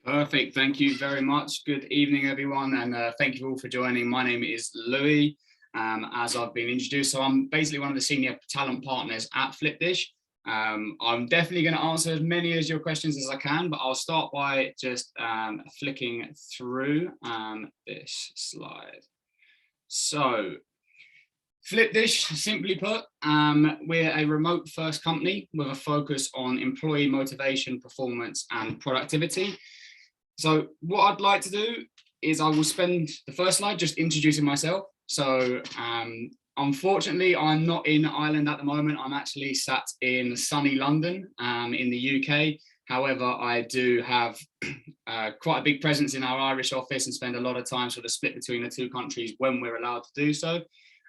Perfect. Thank you very much. Good evening, everyone, and thank you all for joining. My name is Louis, as I've been introduced. So I'm basically one of the senior talent partners at Flipdish. I'm definitely going to answer as many of your questions as I can, but I'll start by just flicking through this slide. So Flipdish, simply put, we're a remote first company with a focus on employee motivation, performance and productivity. So what I'd like to do is I will spend the first slide just introducing myself. So unfortunately, I'm not in Ireland at the moment. I'm actually sat in sunny London in the UK. However, I do have quite a big presence in our Irish office and spend a lot of time sort of split between the two countries when we're allowed to do so.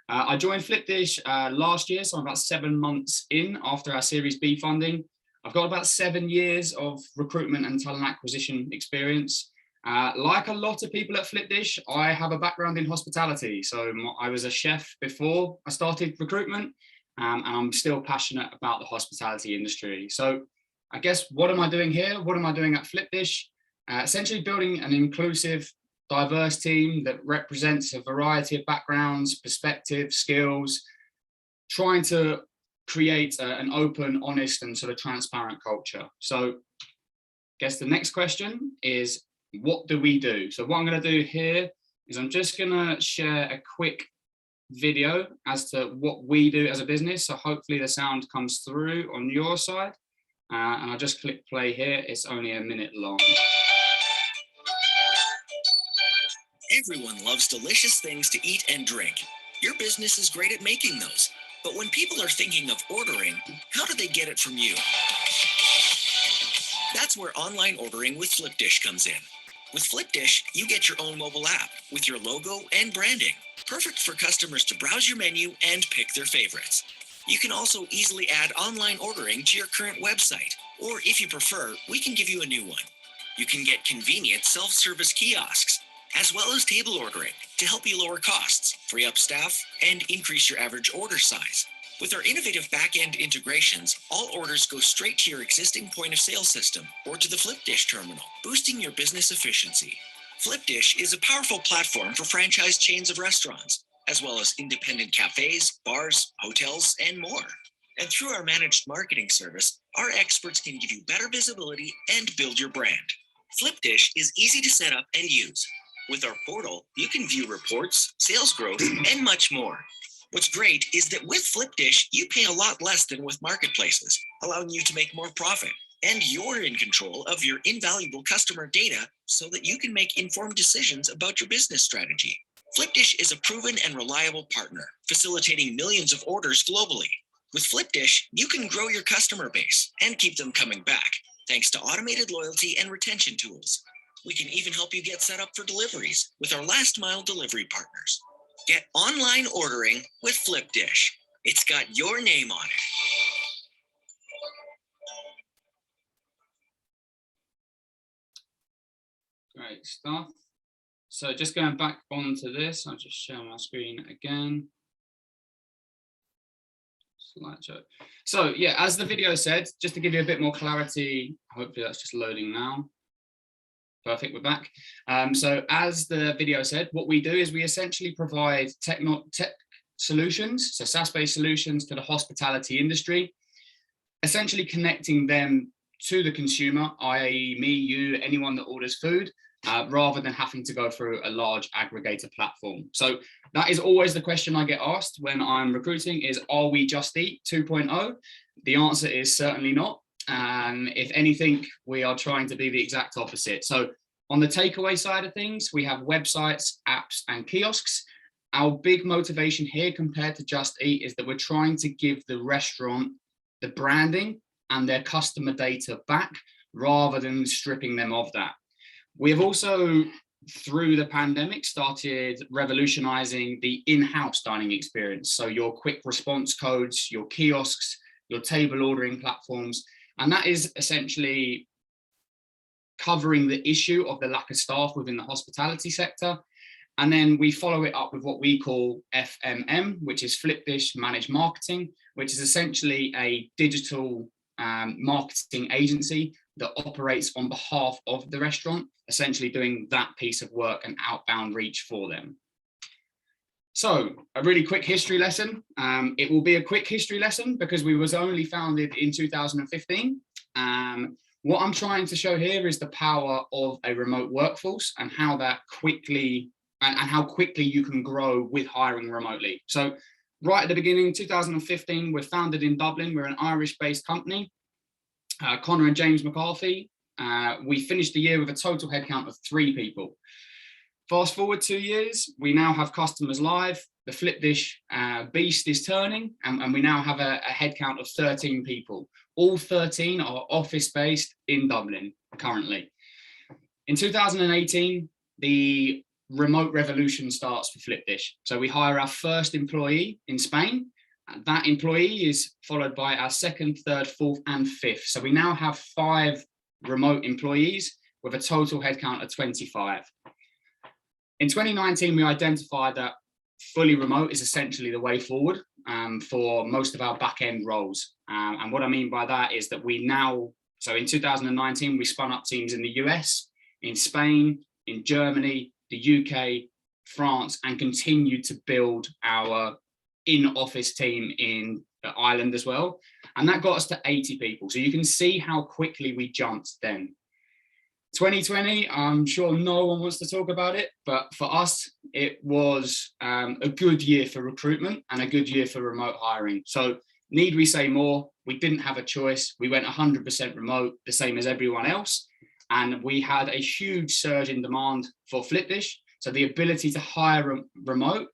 I joined Flipdish last year, so I'm about 7 months in after our Series B funding. I've got about 7 years of recruitment and talent acquisition experience. Like a lot of people at Flipdish, I have a background in hospitality. So I was a chef before I started recruitment, and I'm still passionate about the hospitality industry. So I guess, what am I doing here? What am I doing at Flipdish? Essentially building an inclusive, diverse team that represents a variety of backgrounds, perspectives, skills, trying to create an open, honest and sort of transparent culture. So I guess the next question is, what do we do? So what I'm going to do here is I'm just going to share a quick video as to what we do as a business. So hopefully the sound comes through on your side. And I'll just click play here. It's only a minute long. Everyone loves delicious things to eat and drink. Your business is great at making those. But when people are thinking of ordering, how do they get it from you? That's where online ordering with Flipdish comes in. With Flipdish, you get your own mobile app with your logo and branding, perfect for customers to browse your menu and pick their favorites. You can also easily add online ordering to your current website, or if you prefer, we can give you a new one. You can get convenient self-service kiosks, as well as table ordering to help you lower costs, free up staff, and increase your average order size. With our innovative back-end integrations, all orders go straight to your existing point-of-sale system or to the Flipdish terminal, boosting your business efficiency. Flipdish is a powerful platform for franchise chains of restaurants, as well as independent cafes, bars, hotels, and more. And through our managed marketing service, our experts can give you better visibility and build your brand. Flipdish is easy to set up and use. With our portal, you can view reports, sales growth, and much more. What's great is that with Flipdish, you pay a lot less than with marketplaces, allowing you to make more profit. And you're in control of your invaluable customer data so that you can make informed decisions about your business strategy. Flipdish is a proven and reliable partner, facilitating millions of orders globally. With Flipdish, you can grow your customer base and keep them coming back, thanks to automated loyalty and retention tools. We can even help you get set up for deliveries with our last mile delivery partners. Get online ordering with Flipdish. It's got your name on it. Great stuff. So just going back onto this, I'll just share my screen again. Slideshow. So yeah, as the video said, just to give you a bit more clarity, hopefully that's just loading now. Perfect, we're back. So as the video said, what we do is we essentially provide tech solutions, so SaaS-based solutions to the hospitality industry, essentially connecting them to the consumer, i.e. me, you, anyone that orders food, rather than having to go through a large aggregator platform. So that is always the question I get asked when I'm recruiting is, are we Just Eat 2.0? The answer is certainly not. And if anything, we are trying to be the exact opposite. So on the takeaway side of things, we have websites, apps, and kiosks. Our big motivation here compared to Just Eat is that we're trying to give the restaurant the branding and their customer data back rather than stripping them of that. We have also, through the pandemic, started revolutionizing the in-house dining experience. So your quick response codes, your kiosks, your table ordering platforms. And that is essentially covering the issue of the lack of staff within the hospitality sector. And then we follow it up with what we call FMM, which is Flipdish Managed Marketing, which is essentially a digital marketing agency that operates on behalf of the restaurant, essentially doing that piece of work and outbound reach for them. So a really quick history lesson. It will be a quick history lesson because we was only founded in 2015. What I'm trying to show here is the power of a remote workforce and how that quickly and how quickly you can grow with hiring remotely. So right at the beginning, 2015, we're founded in Dublin. We're an Irish-based company. Connor and James McCarthy. We finished the year with a total headcount of 3 people. Fast forward 2 years, we now have customers live. The Flipdish beast is turning, and we now have a headcount of 13 people. All 13 are office-based in Dublin currently. In 2018, the remote revolution starts for Flipdish. So we hire our first employee in Spain. That employee is followed by our second, third, fourth, and fifth. So we now have 5 remote employees with a total headcount of 25. In 2019, we identified that fully remote is essentially the way forward for most of our back-end roles. And what I mean by that is that so in 2019, we spun up teams in the US, in Spain, in Germany, the UK, France, and continued to build our in-office team in Ireland as well. And that got us to 80 people. So you can see how quickly we jumped then. 2020, I'm sure no one wants to talk about it, but for us, it was a good year for recruitment and a good year for remote hiring. So need we say more? We didn't have a choice. We went 100% remote, the same as everyone else. And we had a huge surge in demand for Flipdish. So the ability to hire remote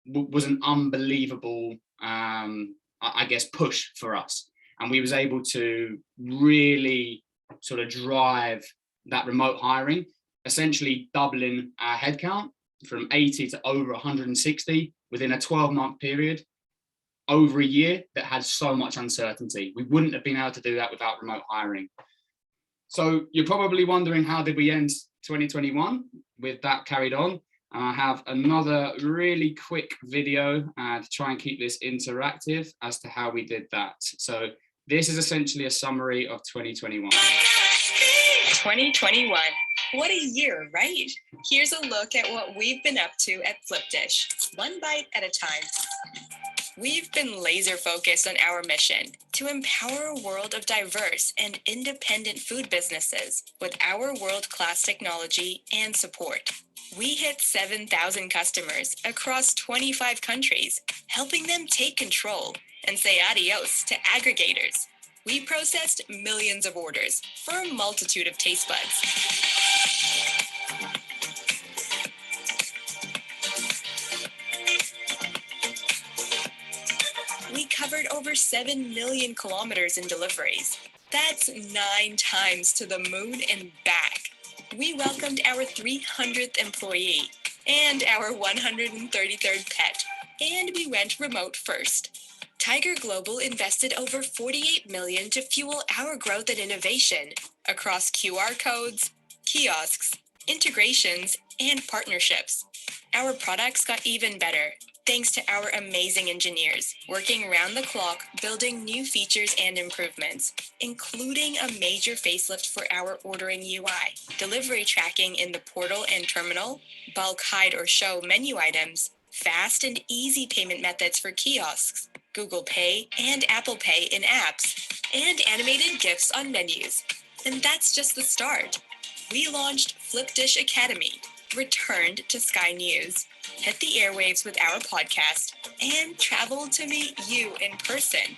was an unbelievable, I guess, push for us. And we was able to really sort of drive that remote hiring, essentially doubling our headcount from 80 to over 160 within a 12-month period, over a year that had so much uncertainty. We wouldn't have been able to do that without remote hiring. So you're probably wondering, how did we end 2021 with that carried on? I have another really quick video to try and keep this interactive as to how we did that. So this is essentially a summary of 2021. 2021. What a year, right? Here's a look at what we've been up to at Flipdish, one bite at a time. We've been laser focused on our mission to empower a world of diverse and independent food businesses with our world-class technology and support. We hit 7,000 customers across 25 countries, helping them take control and say adios to aggregators. We processed millions of orders for a multitude of taste buds. We covered over 7 million kilometers in deliveries. That's 9 times to the moon and back. We welcomed our 300th employee and our 133rd pet, and we went remote first. Tiger Global invested over $48 million to fuel our growth and innovation across QR codes, kiosks, integrations, and partnerships. Our products got even better thanks to our amazing engineers working around the clock building new features and improvements, including a major facelift for our ordering UI, delivery tracking in the portal and terminal, bulk hide or show menu items, fast and easy payment methods for kiosks, Google Pay and Apple Pay in apps, and animated GIFs on menus. And that's just the start. We launched Flipdish Academy, returned to Sky News, hit the airwaves with our podcast, and traveled to meet you in person.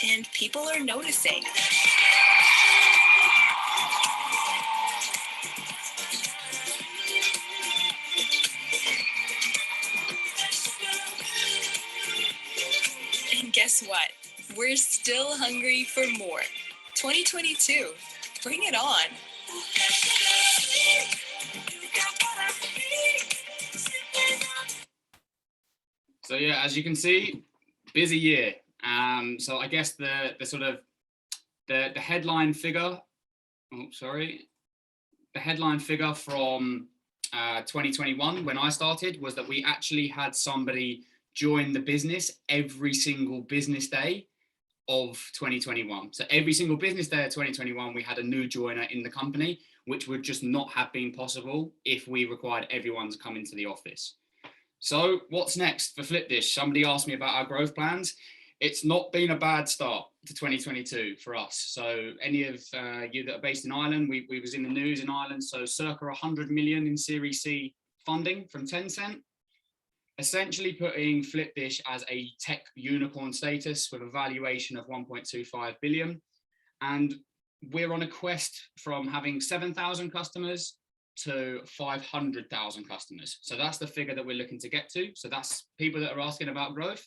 And people are noticing. And guess what? We're still hungry for more. 2022, bring it on. So yeah, as you can see, busy year. So I guess the sort of the headline figure. The headline figure from 2021 when I started was that we actually had somebody join the business every single business day of 2021. So every single business day of 2021, we had a new joiner in the company, which would just not have been possible if we required everyone to come into the office. So what's next for Flipdish? Somebody asked me about our growth plans. It's not been a bad start to 2022 for us. So any of you that are based in Ireland, we was in the news in Ireland. So circa 100 million in Series C funding from Tencent, essentially putting Flipdish as a tech unicorn status with a valuation of 1.25 billion. And we're on a quest from having 7,000 customers to 500,000 customers. So that's the figure that we're looking to get to. So that's people that are asking about growth.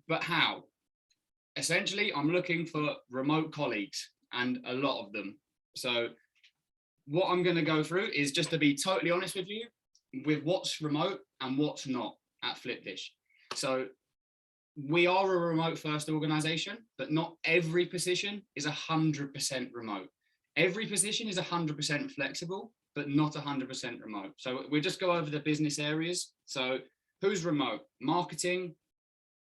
But how? Essentially, I'm looking for remote colleagues, and a lot of them. So what I'm going to go through is just to be totally honest with you with what's remote and what's not at Flipdish. So we are a remote first organization, but not every position is 100% remote. Every position is 100% flexible, but not 100% remote. So we'll just go over the business areas. So who's remote? Marketing,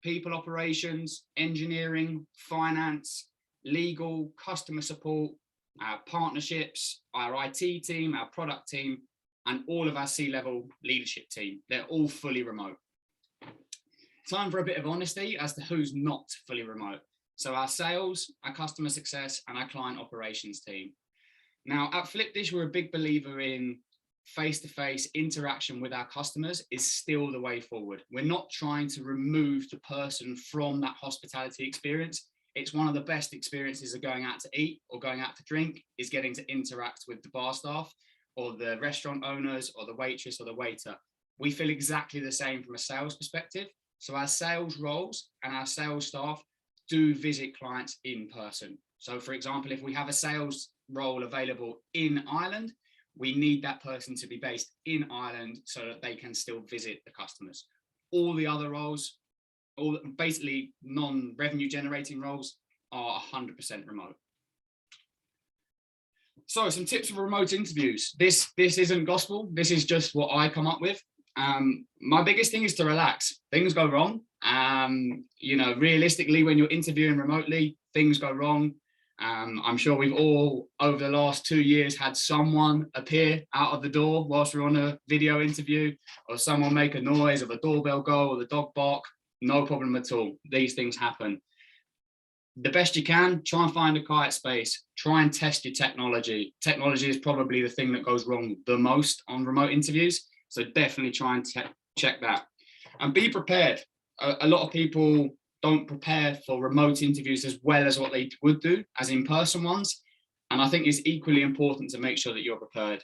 people operations, engineering, finance, legal, customer support, our partnerships, our IT team, our product team, and all of our C-level leadership team. They're all fully remote. Time for a bit of honesty as to who's not fully remote. So our sales, our customer success, and our client operations team. Now at Flipdish, we're a big believer in face-to-face interaction with our customers is still the way forward. We're not trying to remove the person from that hospitality experience. It's one of the best experiences of going out to eat or going out to drink is getting to interact with the bar staff or the restaurant owners or the waitress or the waiter. We feel exactly the same from a sales perspective. So our sales roles and our sales staff do visit clients in person. So for example, if we have a sales role available in Ireland, we need that person to be based in Ireland so that they can still visit the customers. All the other roles, all basically non-revenue generating roles, are 100% remote. So some tips for remote interviews. This isn't gospel. This is just what I come up with. My biggest thing is to relax. Things go wrong. You know, realistically, when you're interviewing remotely, things go wrong. I'm sure we've all, over the last 2 years, had someone appear out of the door whilst we're on a video interview, or someone make a noise, or the doorbell go, or the dog bark. No problem at all. These things happen. The best you can, try and find a quiet space. Try and test your technology. Technology is probably the thing that goes wrong the most on remote interviews. So definitely try and check that. And be prepared. A lot of people don't prepare for remote interviews as well as what they would do as in-person ones. And I think it's equally important to make sure that you're prepared.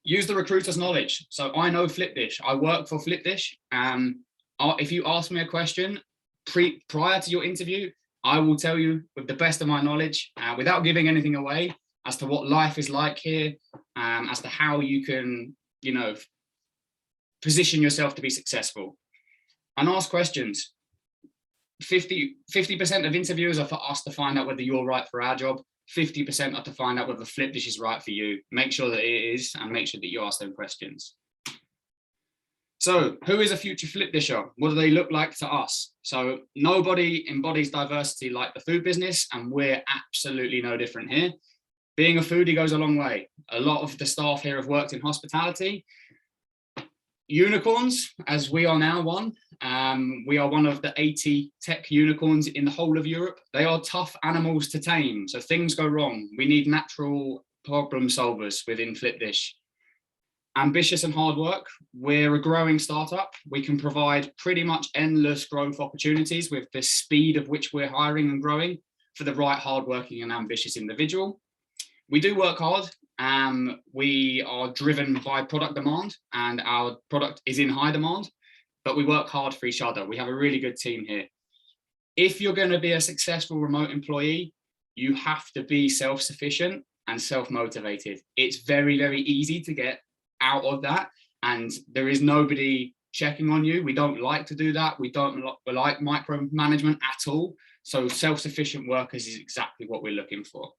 Use the recruiter's knowledge. So I know Flipdish. I work for Flipdish. If you ask me a question prior to your interview, I will tell you with the best of my knowledge, without giving anything away, as to what life is like here, as to how you can, you know, position yourself to be successful. And ask questions. 50% of interviews are for us to find out whether you're right for our job. 50% are to find out whether Flipdish is right for you. Make sure that it is, and make sure that you ask them questions. So who is a future Flipdish'er? What do they look like to us? So nobody embodies diversity like the food business, and we're absolutely no different here. Being a foodie goes a long way. A lot of the staff here have worked in hospitality. Unicorns, as we are now one. We are one of the 80 tech unicorns in the whole of Europe. They are tough animals to tame, so things go wrong. We need natural problem solvers within Flipdish. Ambitious and hard work. We're a growing startup. We can provide pretty much endless growth opportunities with the speed of which we're hiring and growing for the right hardworking and ambitious individual. We do work hard. We are driven by product demand, and our product is in high demand, but we work hard for each other. We have a really good team here. If you're going to be a successful remote employee, you have to be self-sufficient and self-motivated. It's very, very easy to get out of that, and there is nobody checking on you. We don't like to do that. We don't like micromanagement at all. So self-sufficient workers is exactly what we're looking for.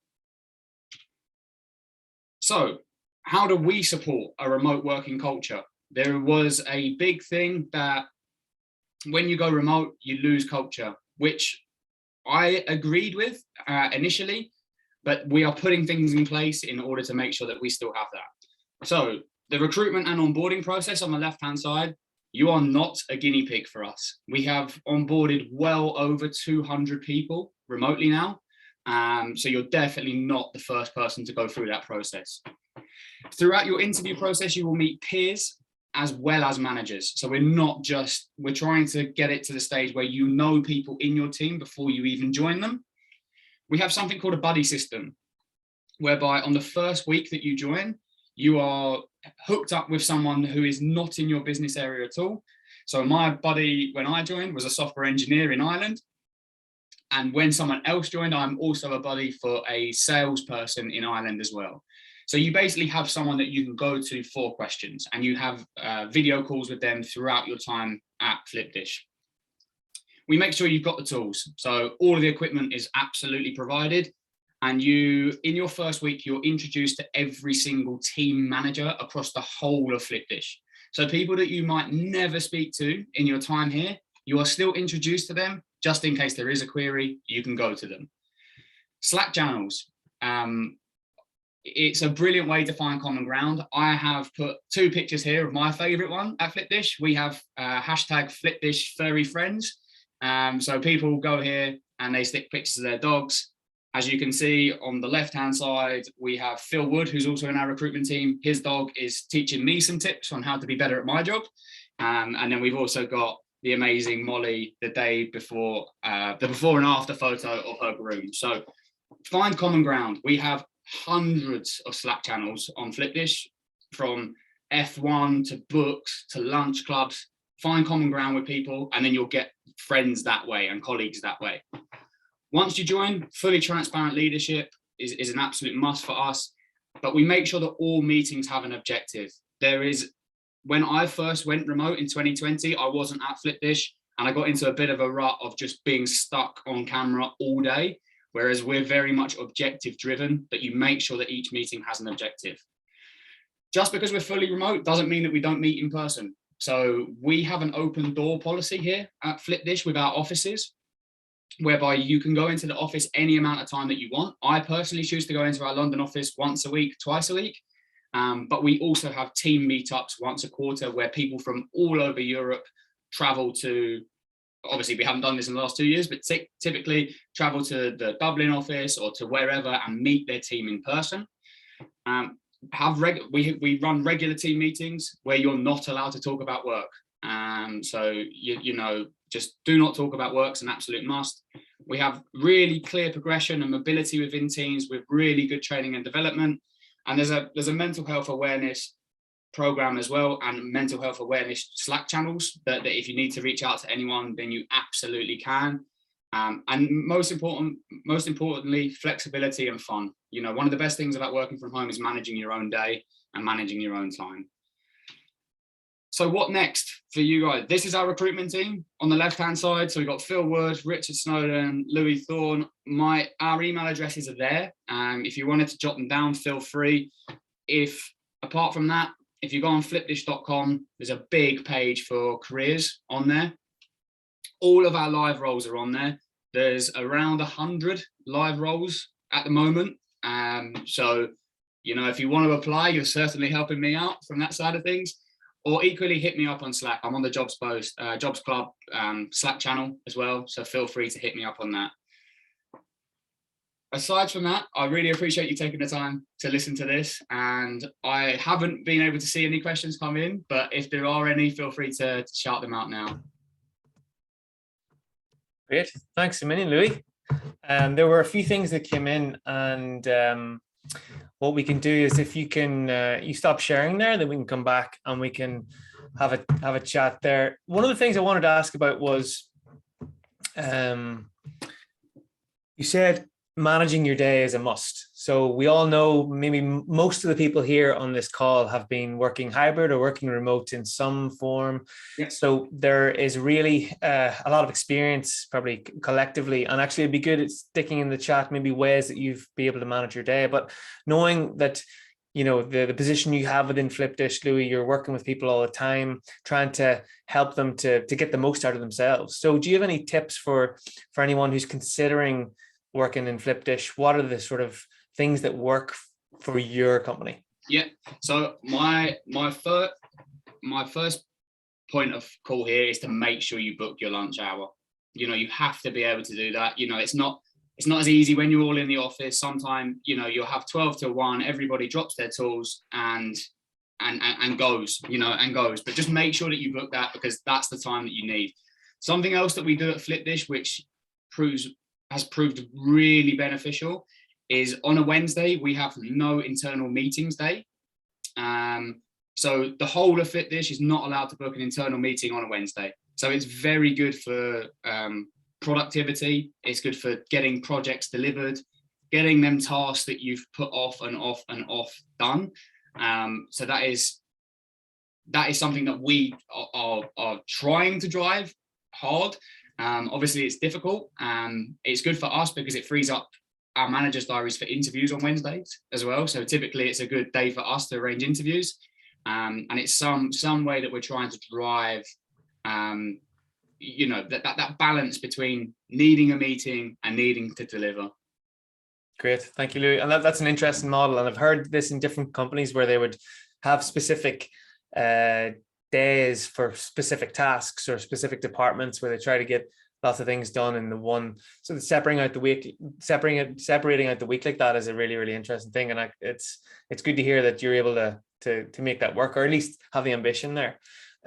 So how do we support a remote working culture? There was a big thing that when you go remote, you lose culture, which I agreed with initially, but we are putting things in place in order to make sure that we still have that. So the recruitment and onboarding process on the left-hand side, you are not a guinea pig for us. We have onboarded well over 200 people remotely now. So you're definitely not the first person to go through that process. Throughout your interview process, you will meet peers as well as managers. So we're trying to get it to the stage where you know people in your team before you even join them. We have something called a buddy system, whereby on the first week that you join, you are hooked up with someone who is not in your business area at all. So my buddy, when I joined, was a software engineer in Ireland. And when someone else joined, I'm also a buddy for a salesperson in Ireland as well. So you basically have someone that you can go to for questions, and you have video calls with them throughout your time at Flipdish. We make sure you've got the tools. So all of the equipment is absolutely provided. And in your first week, you're introduced to every single team manager across the whole of Flipdish. So people that you might never speak to in your time here, you are still introduced to them, just in case there is a query, you can go to them. Slack channels. It's a brilliant way to find common ground. I have put 2 pictures here of my favorite one at Flipdish. We have hashtag Flipdish furry friends. So people go here and they stick pictures of their dogs. As you can see on the left-hand side, we have Phil Wood, who's also in our recruitment team. His dog is teaching me some tips on how to be better at my job. And then we've also got the amazing Molly, the day before, the before and after photo of her groom. So find common ground. We have hundreds of Slack channels on Flipdish, from F1 to books to lunch clubs. Find common ground with people, and then you'll get friends that way and colleagues that way. Once you join, fully transparent leadership is an absolute must for us, but we make sure that all meetings have an objective. When I first went remote in 2020, I wasn't at Flipdish, and I got into a bit of a rut of just being stuck on camera all day, whereas we're very much objective driven, that you make sure that each meeting has an objective. Just because we're fully remote doesn't mean that we don't meet in person. So we have an open door policy here at Flipdish with our offices, whereby you can go into the office any amount of time that you want. I personally choose to go into our London office once a week, twice a week. But we also have team meetups once a quarter where people from all over Europe travel to, obviously we haven't done this in the last 2 years, but typically travel to the Dublin office or to wherever and meet their team in person. We run regular team meetings where you're not allowed to talk about work. So you know, just do not talk about work. It's an absolute must. We have really clear progression and mobility within teams with really good training and development. And there's a mental health awareness program as well, and mental health awareness Slack channels that if you need to reach out to anyone, then you absolutely can. And most importantly, flexibility and fun. You know, one of the best things about working from home is managing your own day and managing your own time. So what next for you guys? This is our recruitment team on the left-hand side. So we've got Phil Wood, Richard Snowden, Louis Thorne. Our email addresses are there. If you wanted to jot them down, feel free. Apart from that, if you go on flipdish.com, there's a big page for careers on there. All of our live roles are on there. There's around 100 live roles at the moment. So, you know, if you want to apply, you're certainly helping me out from that side of things. Or equally, hit me up on Slack. I'm on the Jobs Club Slack channel as well. So feel free to hit me up on that. Aside from that, I really appreciate you taking the time to listen to this. And I haven't been able to see any questions come in, but if there are any, feel free to shout them out now. Great. Thanks a million, Louis. There were a few things that came in, and what we can do is, if you can, you stop sharing there, then we can come back and we can have a chat there. One of the things I wanted to ask about was, you said managing your day is a must. So we all know, maybe most of the people here on this call have been working hybrid or working remote in some form. Yes. So there is really a lot of experience probably collectively, and actually it'd be good at sticking in the chat maybe ways that you've been able to manage your day. But knowing that, the position you have within Flipdish, Louis, you're working with people all the time, trying to help them to get the most out of themselves. So do you have any tips for anyone who's considering working in Flipdish? What are the sort of things that work for your company? Yeah. So my first point of call here is to make sure you book your lunch hour. You have to be able to do that. It's not as easy when you're all in the office. Sometimes, you'll have 12 to 1, everybody drops their tools and goes, but just make sure that you book that, because that's the time that you need. Something else that we do at Flipdish, which has proved really beneficial, is on a Wednesday, we have no internal meetings day. So the whole of Flipdish is not allowed to book an internal meeting on a Wednesday. So it's very good for productivity. It's good for getting projects delivered, getting them tasks that you've put off and off and off done. So that is something that we are trying to drive hard. Obviously, it's difficult. It's good for us because it frees up our managers' diaries for interviews on Wednesdays as well. So typically, it's a good day for us to arrange interviews. And it's some way that we're trying to drive, that balance between needing a meeting and needing to deliver. Great, thank you, Louis. And that's an interesting model. And I've heard this in different companies where they would have specific days for specific tasks or specific departments where they try to get lots of things done in the one. So the separating out the week like that is a really, really interesting thing. And it's good to hear that you're able to make that work, or at least have the ambition there.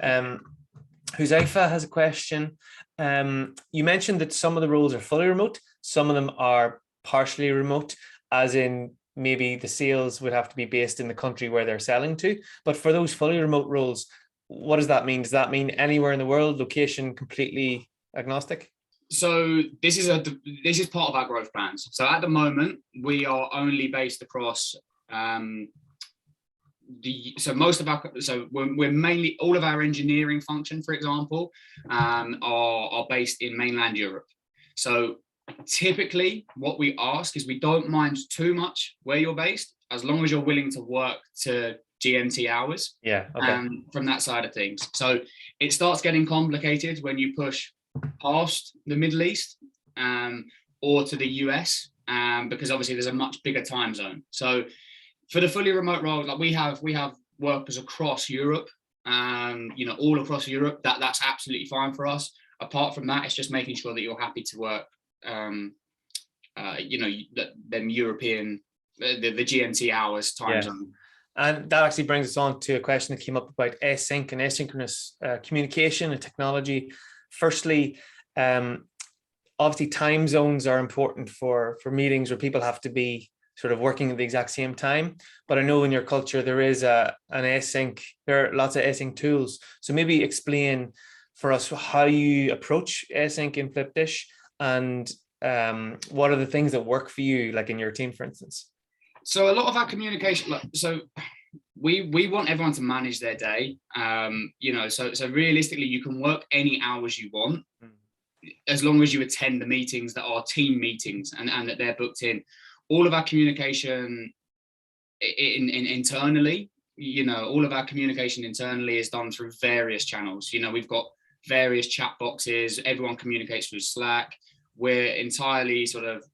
Huzaifa has a question. You mentioned that some of the roles are fully remote, some of them are partially remote, as in maybe the sales would have to be based in the country where they're selling to. But for those fully remote roles, what does that mean? Does that mean anywhere in the world, location completely agnostic? So this is part of our growth plans. So at the moment, we are only based across we're mainly, all of our engineering function, for example, are based in mainland Europe. So typically what we ask is we don't mind too much where you're based, as long as you're willing to work to GMT hours. Yeah. Okay. From that side of things. So it starts getting complicated when you push past the Middle East or to the US, because obviously there's a much bigger time zone. So for the fully remote roles, like we have workers across Europe, all across Europe. That's absolutely fine for us. Apart from that, it's just making sure that you're happy to work, them European, the GMT hours time zone. And that actually brings us on to a question that came up about async and asynchronous communication and technology. Firstly, obviously time zones are important for meetings where people have to be sort of working at the exact same time. But I know in your culture, there is an async, there are lots of async tools. So maybe explain for us how you approach async in Flipdish, and what are the things that work for you, like in your team, for instance? So a lot of our communication, so we want everyone to manage their day. So realistically, you can work any hours you want, as long as you attend the meetings that are team meetings and that they're booked in. All of our communication internally, all of our communication internally is done through various channels. We've got various chat boxes. Everyone communicates through Slack. We're entirely sort of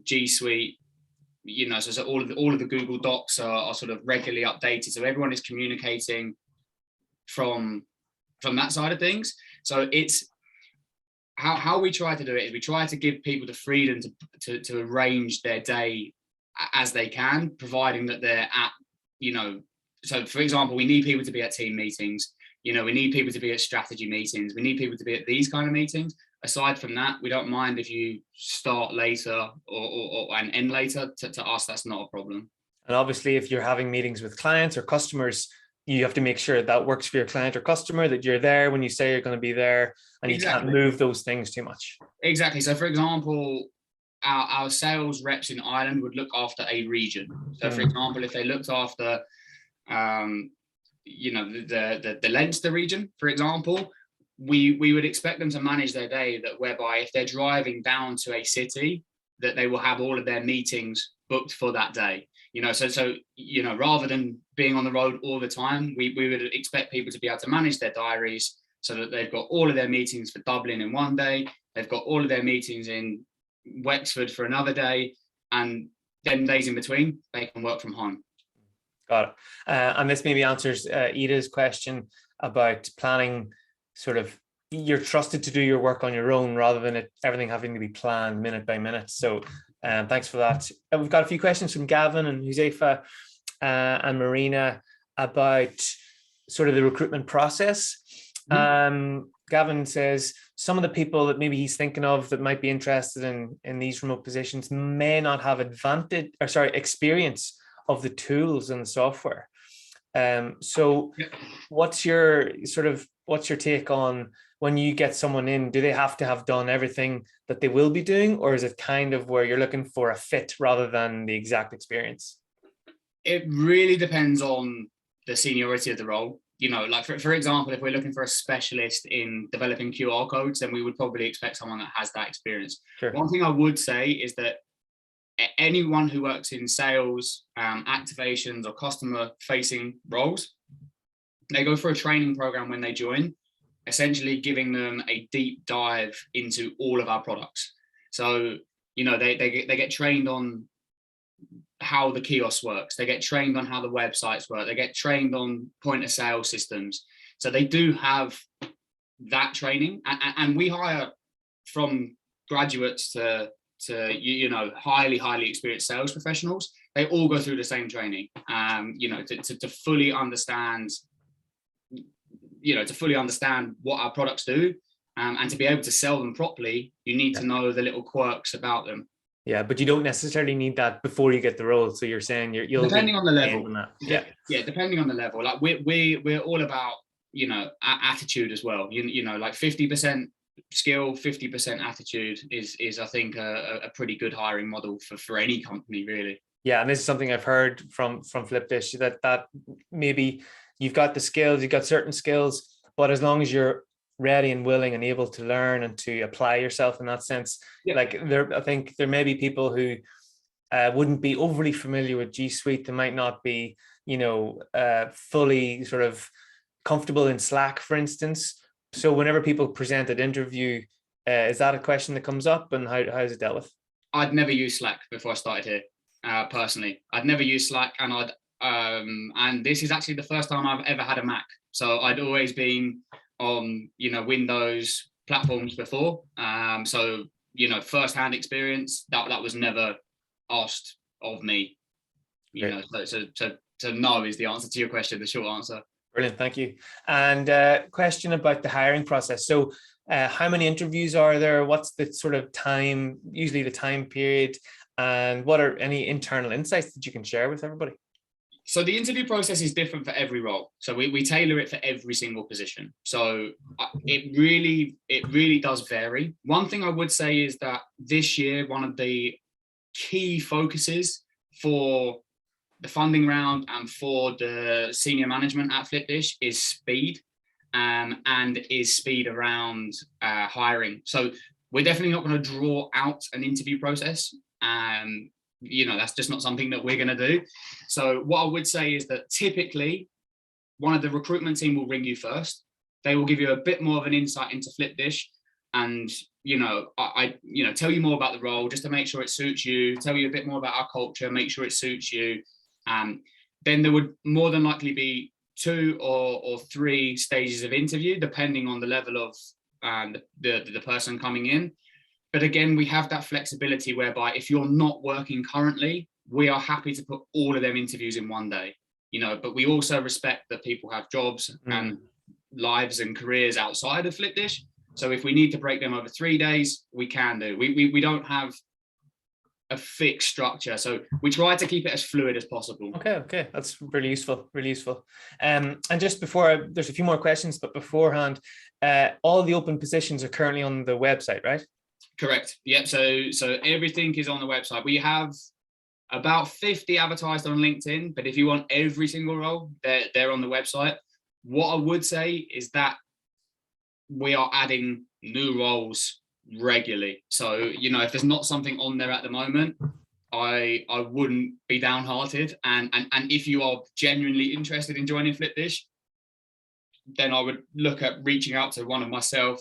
G Suite. So all of the Google Docs are sort of regularly updated. So everyone is communicating from that side of things. So it's how we try to do it is we try to give people the freedom to arrange their day as they can, providing that they're at, so for example, we need people to be at team meetings, we need people to be at strategy meetings, we need people to be at these kind of meetings. Aside from that, we don't mind if you start later or end later. To us, that's not a problem. And obviously, if you're having meetings with clients or customers, you have to make sure that works for your client or customer, that you're there when you say you're going to be there, and exactly. You can't move those things too much. Exactly. So for example, our sales reps in Ireland would look after a region. So for example, if they looked after, the Leinster region, for example, we would expect them to manage their day that whereby if they're driving down to a city, that they will have all of their meetings booked for that day. So rather than being on the road all the time, we would expect people to be able to manage their diaries so that they've got all of their meetings for Dublin in one day, they've got all of their meetings in Wexford for another day, and then days in between they can work from home. Got it. And this maybe answers Ida's question about planning. Sort of, you're trusted to do your work on your own rather than everything having to be planned minute by minute. So thanks for that. We've got a few questions from Gavin and Josefa and Marina about sort of the recruitment process. Gavin says some of the people that maybe he's thinking of that might be interested in these remote positions may not have experience of the tools and software. So what's your take on when you get someone in? Do they have to have done everything that they will be doing, or is it kind of where you're looking for a fit rather than the exact experience? It really depends on the seniority of the role. Like for example, if we're looking for a specialist in developing QR codes, then we would probably expect someone that has that experience. Sure. One thing I would say is that anyone who works in sales, activations, or customer facing roles, they go for a training program when they join, essentially giving them a deep dive into all of our products. So, they get trained on how the kiosk works, they get trained on how the websites work, they get trained on point of sale systems. So they do have that training, and we hire from graduates to highly experienced sales professionals. They all go through the same training, to fully understand, what our products do, and to be able to sell them properly, you need to know the little quirks about them. Yeah, but you don't necessarily need that before you get the role. So you're saying you'll depending on the level. Yeah, depending on the level. Like we're all about attitude as well. Like 50% skill, 50% attitude is I think a pretty good hiring model for any company, really. Yeah, and this is something I've heard from Flipdish, that maybe you've got the skills, you've got certain skills, but as long as you're ready and willing and able to learn and to apply yourself in that sense, I think there may be people who wouldn't be overly familiar with G Suite. They might not be, fully sort of comfortable in Slack, for instance. So whenever people present at interview, is that a question that comes up, and how is it dealt with? I'd never used Slack before I started here. Personally, I'd never used Slack, and and this is actually the first time I've ever had a Mac. So I'd always been on, Windows platforms before. So, first-hand experience, that was never asked of me. So no is the answer to your question, the short answer. Brilliant, thank you. And question about the hiring process. So how many interviews are there? What's the sort of time, usually the time period? And what are any internal insights that you can share with everybody? So the interview process is different for every role. So we tailor it for every single position. So it really does vary. One thing I would say is that this year, one of the key focuses for the funding round and for the senior management at Flipdish is speed, and is speed around hiring. So we're definitely not going to draw out an interview process. That's just not something that we're going to do. So what I would say is that typically one of the recruitment team will ring you first. They will give you a bit more of an insight into Flipdish, and tell you more about the role just to make sure it suits you, tell you a bit more about our culture, make sure it suits you. Then there would more than likely be 2 or 3 stages of interview, depending on the level of the person coming in. But again, we have that flexibility whereby if you're not working currently, we are happy to put all of them interviews in one day, but we also respect that people have jobs and lives and careers outside of Flipdish. So if we need to break them over 3 days, we can do. We don't have a fixed structure. So we try to keep it as fluid as possible. Okay. That's really useful, really useful. And just before, there's a few more questions, but beforehand, all the open positions are currently on the website, right? Correct. Yep. So everything is on the website. We have about 50 advertised on LinkedIn, but if you want every single role, they're on the website. What I would say is that we are adding new roles regularly. So, if there's not something on there at the moment, I wouldn't be downhearted. And if you are genuinely interested in joining Flipdish, then I would look at reaching out to one of myself,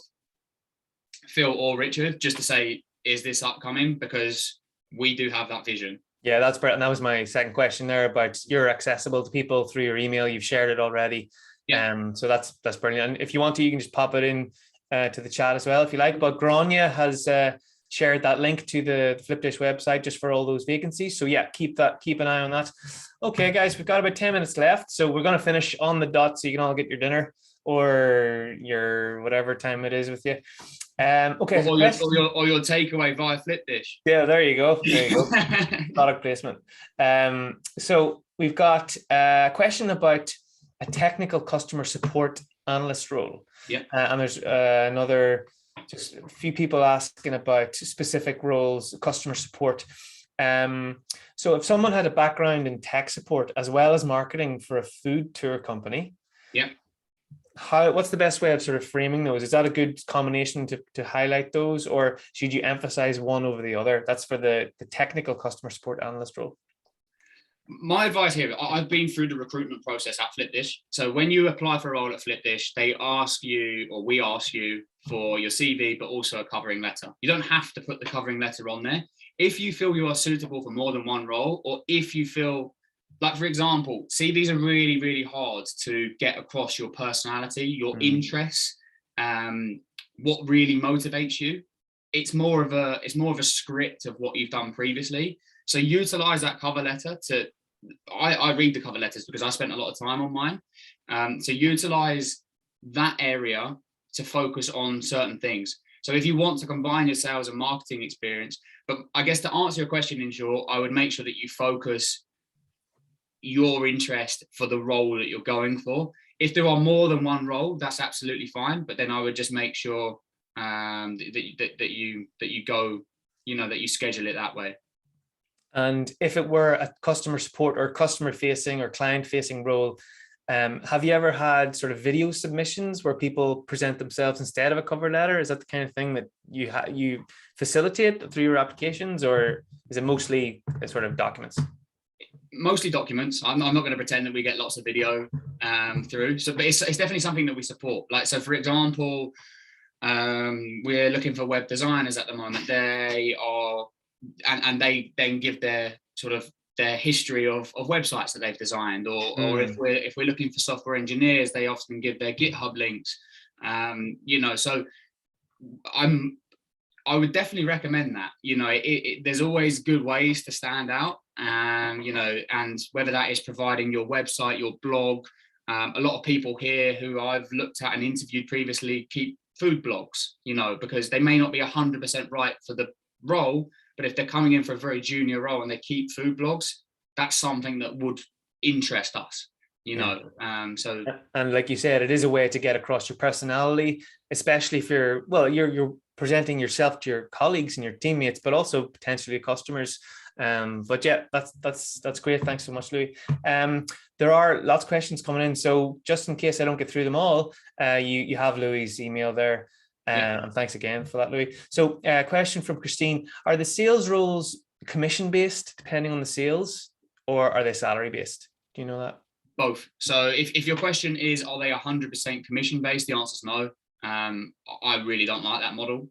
Phil, or Richard, just to say, is this upcoming? Because we do have that vision. Yeah, that's brilliant. And that was my second question there about you're accessible to people through your email. You've shared it already. Yeah. So that's brilliant. And if you want to, you can just pop it in to the chat as well if you like. But Grania has shared that link to the Flipdish website just for all those vacancies. So yeah, keep an eye on that. Okay, guys, we've got about 10 minutes left. So we're going to finish on the dot so you can all get your dinner or your whatever time it is with you. Okay. Or your takeaway via Flipdish. Yeah, there you go. Product placement. So we've got a question about a technical customer support analyst role. Yeah. And there's just a few people asking about specific roles, customer support. So if someone had a background in tech support as well as marketing for a food tour company, yeah, what's the best way of sort of framing those? Is that a good combination to highlight those, or should you emphasize one over the other? That's for the technical customer support analyst role. My advice here, I've been through the recruitment process at Flipdish. So when you apply for a role at Flipdish, they ask you, or we ask you, for your CV, but also a covering letter. You don't have to put the covering letter on there. If you feel you are suitable for more than one role, or if you feel, like for example, CVs are really, really hard to get across your personality, your interests, what really motivates you. It's more of a script of what you've done previously. So utilize that cover letter to, I read the cover letters because I spent a lot of time on mine. So utilize that area to focus on certain things. So if you want to combine your sales and marketing experience, but I guess to answer your question in short, I would make sure that you focus your interest for the role that you're going for. If there are more than one role, that's absolutely fine. But then I would just make sure that you go, that you schedule it that way. And if it were a customer support or customer facing or client facing role, have you ever had sort of video submissions where people present themselves instead of a cover letter? Is that the kind of thing that you facilitate through your applications, or is it mostly sort of documents? Mostly documents. I'm not going to pretend that we get lots of video through. So, but it's definitely something that we support. Like, so for example, we're looking for web designers at the moment. They are, and they then give their sort of their history of websites that they've designed, or if we're looking for software engineers, they often give their GitHub links. So I would definitely recommend that. There's always good ways to stand out, and whether that is providing your website, your blog. A lot of people here who I've looked at and interviewed previously keep food blogs, because they may not be 100% right for the role, but if they're coming in for a very junior role and they keep food blogs, that's something that would interest us, So, and like you said, it is a way to get across your personality, especially if you're presenting yourself to your colleagues and your teammates, but also potentially customers. But yeah, that's great. Thanks so much, Louis. There are lots of questions coming in, so just in case I don't get through them all, you have Louis' email there. And thanks again for that, Louis. So a question from Christine: are the sales roles commission based depending on the sales, or are they salary based? Do you know that? Both. So if your question is, are they 100% commission based, the answer is no. I really don't like that model.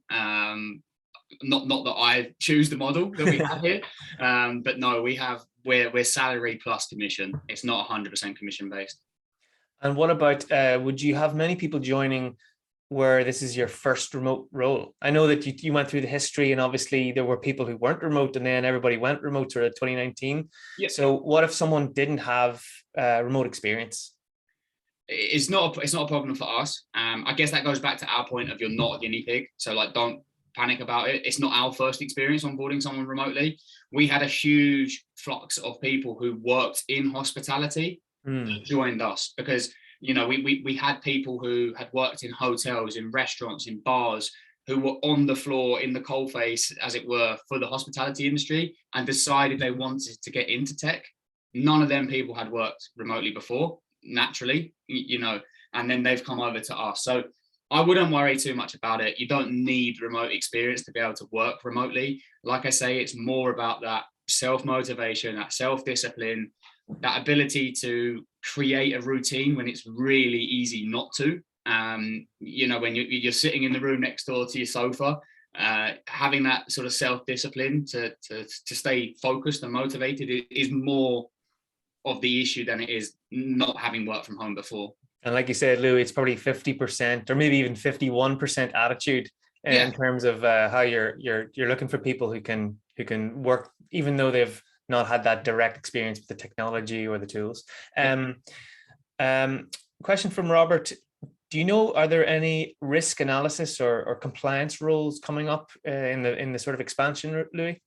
Not that I choose the model that we have here, but no, we're salary plus commission. It's not 100% commission based. And what about would you have many people joining where this is your first remote role? I know that you went through the history, and obviously there were people who weren't remote, and then everybody went remote sort of 2019. Yeah. So what if someone didn't have remote experience? It's not a problem for us. I guess that goes back to our point of, you're not a guinea pig. So like, don't panic about it. It's not our first experience onboarding someone remotely. We had a huge flux of people who worked in hospitality that joined us, because we had people who had worked in hotels, in restaurants, in bars, who were on the floor in the coalface, as it were, for the hospitality industry, and decided they wanted to get into tech. None of them people had worked remotely before, naturally, and then they've come over to us. So I wouldn't worry too much about it. You don't need remote experience to be able to work remotely. Like I say, it's more about that self-motivation, that self-discipline, that ability to create a routine when it's really easy not to. You know, when you're sitting in the room next door to your sofa, having that sort of self-discipline to stay focused and motivated is more of the issue than it is not having worked from home before. And like you said, Louis, it's probably 50% or maybe even 51% attitude in terms of how you're looking for people who can work, even though they've not had that direct experience with the technology or the tools. Question from Robert. Do you know, are there any risk analysis or compliance rules coming up in the sort of expansion, Louis?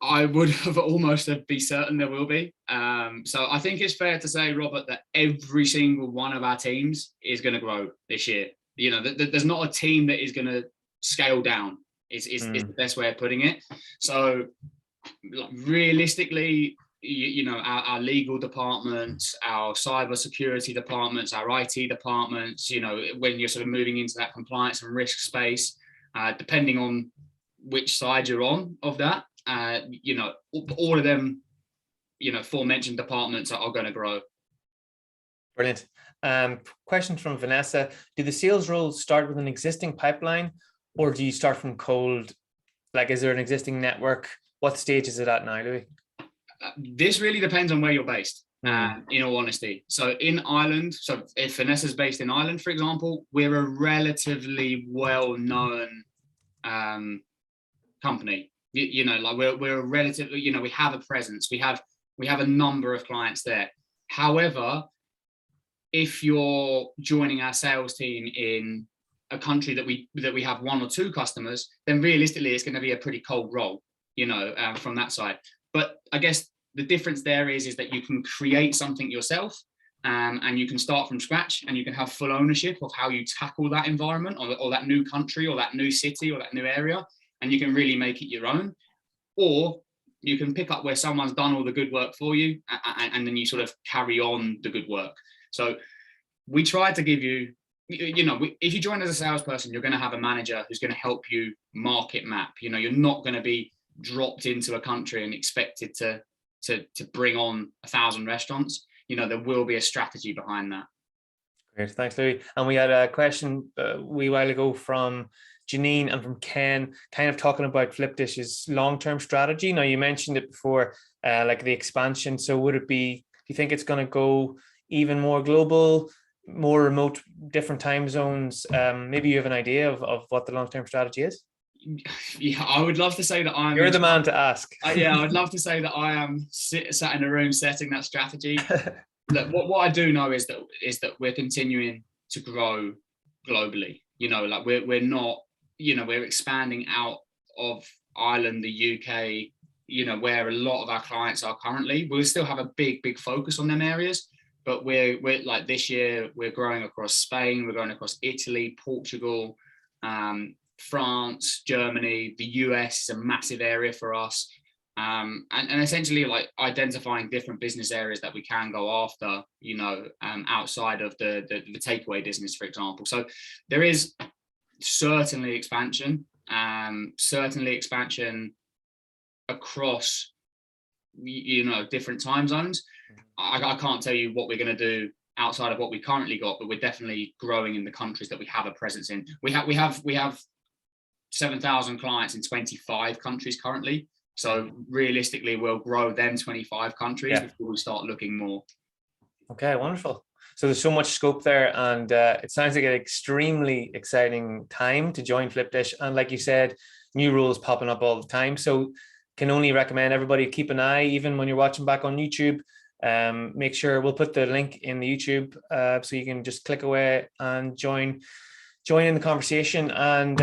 I would have almost be certain there will be. So I think it's fair to say, Robert, that every single one of our teams is going to grow this year. You know, there's not a team that is going to scale down. Is the best way of putting it. So realistically, you know, our legal departments, our cyber security departments, our IT departments, you know, when you're sort of moving into that compliance and risk space, depending on which side you're on of that, you know, all of them, you know, aforementioned departments are going to grow. Brilliant. Question from Vanessa. Do the sales roles start with an existing pipeline, or do you start from cold? Like, is there an existing network? What stage is it at now, Louis? This really depends on where you're based, in all honesty. So in Ireland, so if Vanessa's based in Ireland, for example, we're a relatively well-known company. You know, like we're a relatively, you know, we have a presence, we have a number of clients there. However, if you're joining our sales team in a country that we have one or two customers, then realistically it's going to be a pretty cold role, you know, from that side. But I guess the difference there is that you can create something yourself, and you can start from scratch, and you can have full ownership of how you tackle that environment or that new country or that new city or that new area, and you can really make it your own. Or you can pick up where someone's done all the good work for you, and then you sort of carry on the good work. So we try to give you, you know, if you join as a salesperson, you're going to have a manager who's going to help you market map. You know, you're not going to be dropped into a country and expected to bring on 1,000 restaurants. You know, there will be a strategy behind that. Great, thanks, Louis. And we had a question a wee while ago from Janine and from Ken, kind of talking about Flipdish's long-term strategy. Now, you mentioned it before, like the expansion. So would it be, do you think it's going to go even more global, more remote, different time zones? Maybe you have an idea of what the long-term strategy is? Yeah, I would love to say that I'm... You're the man to ask. Yeah, I'd love to say that I am sat in a room setting that strategy. Look, what I do know is that we're continuing to grow globally. You know, like we're not, you know, we're expanding out of Ireland, the UK, you know, where a lot of our clients are currently. We'll still have a big focus on them areas, but we're like this year, we're growing across Spain, we're going across Italy, Portugal, France, Germany, the US is a massive area for us. And essentially like identifying different business areas that we can go after, you know, outside of the takeaway business, for example. So there is certainly expansion across, you know, different time zones. I can't tell you what we're going to do outside of what we currently got, but we're definitely growing in the countries that we have a presence in. We have 7,000 clients in 25 countries currently. So realistically, we'll grow then 25 countries before we start looking more. Okay, wonderful. So there's so much scope there, and it sounds like an extremely exciting time to join Flipdish. And like you said, new rules popping up all the time. So can only recommend everybody keep an eye, even when you're watching back on YouTube. Make sure we'll put the link in the YouTube so you can just click away and join in the conversation. And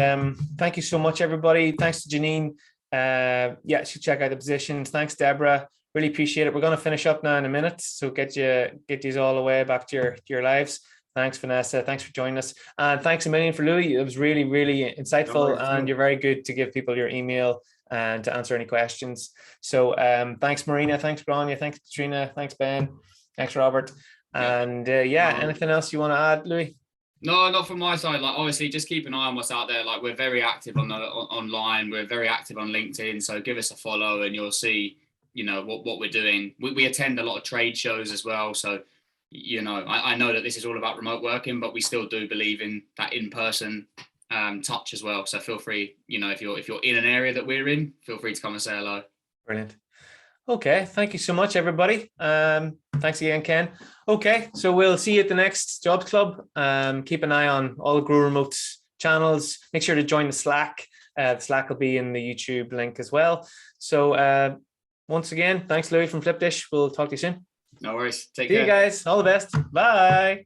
thank you so much, everybody. Thanks to Janine. Yeah, should check out the positions. Thanks, Deborah. Really appreciate it. We're going to finish up now in a minute, so get these all the way back to your lives. Thanks, Vanessa. Thanks for joining us, and thanks a million for Louis. It was really, really insightful, and you're very good to give people your email and to answer any questions. So thanks, Marina. Thanks, Grania. Thanks, Katrina. Thanks, Ben. Thanks, Robert. And anything else you want to add, Louis? No, not from my side. Like, obviously, just keep an eye on what's out there. Like, we're very active online. We're very active on LinkedIn. So give us a follow, and you'll see you know, what we're doing. We attend a lot of trade shows as well. So, you know, I know that this is all about remote working, but we still do believe in that in-person touch as well. So feel free, you know, if you're in an area that we're in, feel free to come and say hello. Brilliant. Okay, thank you so much, everybody. Thanks again, Ken. Okay, so we'll see you at the next Jobs Club. Keep an eye on all Grow Remote's channels. Make sure to join the Slack. The Slack will be in the YouTube link as well. So once again, thanks, Louis from Flipdish. We'll talk to you soon. No worries. Take See care. you guys. All the best. Bye.